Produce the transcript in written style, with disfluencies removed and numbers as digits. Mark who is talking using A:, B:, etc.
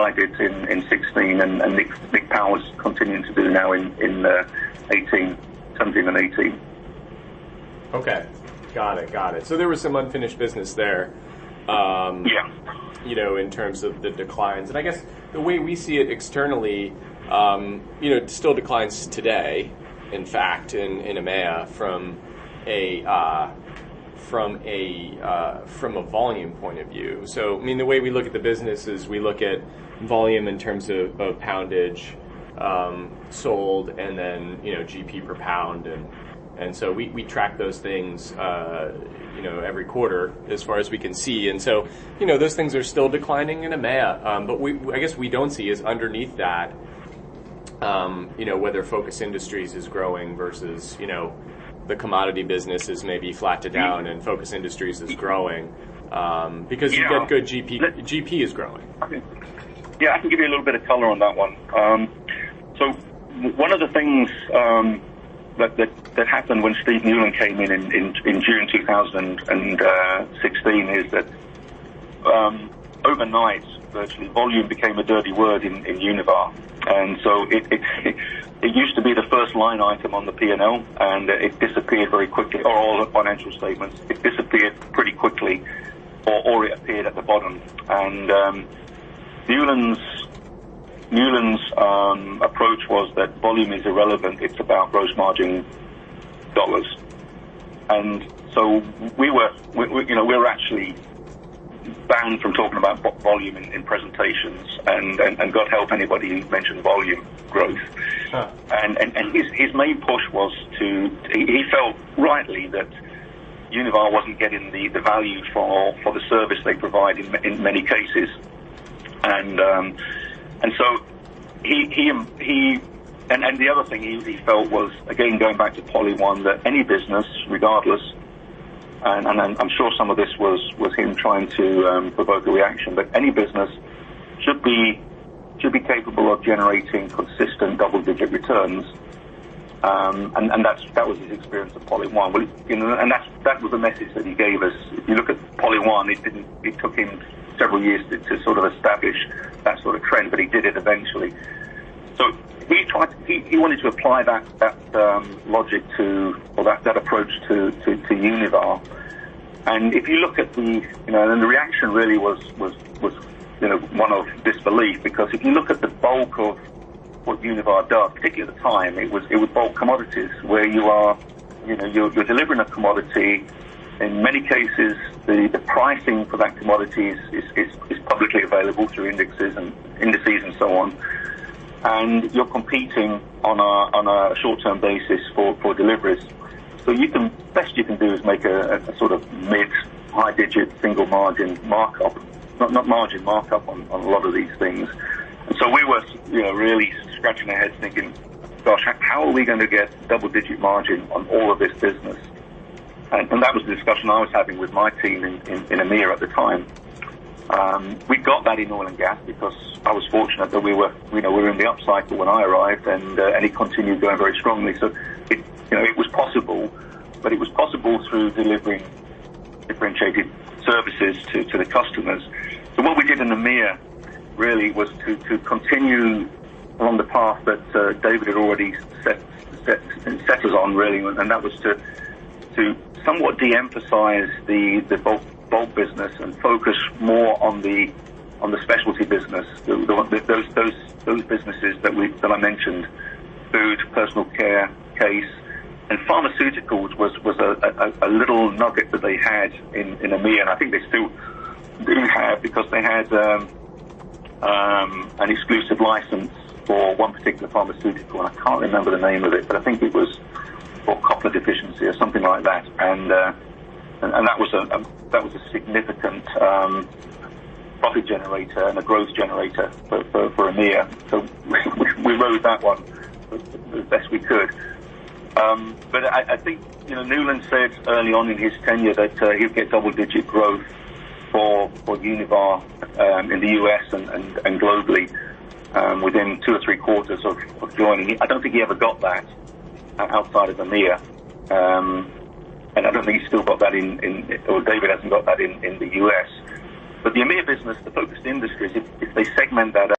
A: I did in 16, and Nick Powell's continuing to do now in 17 and 18.
B: Okay, got it. So there was some unfinished business there.
A: Yeah.
B: In terms of the declines, and I guess the way we see it externally, it still declines today. In fact, in EMEA from a volume point of view. So, I mean, the way we look at the business is we look at volume in terms of poundage sold, and then GP per pound, and so we track those things every quarter as far as we can see, and so those things are still declining in EMEA, but I guess we don't see is underneath that whether Focus Industries is growing versus the commodity business is maybe flat to down and Focus Industries is growing, because you get good GP is growing.
A: Yeah, I can give you a little bit of color on that one. So one of the things that happened when Steve Newland came in June 2016 is that overnight, virtually, volume became a dirty word in Univar. And so it used to be the first line item on the P&L, and it disappeared very quickly, or all the financial statements. It disappeared pretty quickly, or it appeared at the bottom. And Newland's approach was that volume is irrelevant. It's about gross margin dollars. And so we were actually banned from talking about volume in presentations, and God help anybody who mentioned volume growth. Huh. And his main push was he felt rightly that Univar wasn't getting the value for the service they provide in many cases, and so he and the other thing he felt was, again, going back to Poly 1, that any business, regardless, and I'm sure some of this was him trying to provoke a reaction, but any business should be capable of generating consistent double-digit returns, and that was his experience of Poly 1. Well, and that was the message that he gave us. If you look at Poly 1, it took him several years to sort of establish that sort of trend, but he did it eventually. So he wanted to apply that logic that approach to Univar. And if you look at and the reaction really was one of disbelief, because if you look at the bulk of what Univar does, particularly at the time, it was bulk commodities, where you're delivering a commodity. In many cases, the pricing for that commodity is publicly available through indices and so on, and you're competing on a short-term basis for deliveries. So best you can do is make a sort of mid-high-digit single margin markup, not margin markup on a lot of these things. And so we were really scratching our heads thinking, gosh, how are we going to get double-digit margin on all of this business? And that was the discussion I was having with my team in EMEA at the time. We got that in oil and gas because I was fortunate that we were in the upcycle when I arrived, and it continued going very strongly. So it was possible, but it was possible through delivering differentiated services to the customers. So what we did in EMEA really was to continue along the path that David had already set us on, really, and that was to somewhat de-emphasize the bulk business and focus more on the specialty business, those businesses that I mentioned, food, personal care, case, and pharmaceuticals was a little nugget that they had in EMEA, and I think they still do have, because they had an exclusive license for one particular pharmaceutical, and I can't remember the name of it, but I think it was for copper deficiency or something like that, and that was a significant profit generator and a growth generator for EMEA. So we rode that one as best we could. But I think Newland said early on in his tenure that he'd get double-digit growth for Univar in the US and globally within 2 or 3 quarters of joining. I don't think he ever got that outside of EMEA, and I don't think he's still got that or David hasn't got that in the US. But the EMEA business, the focused industries, if they segment that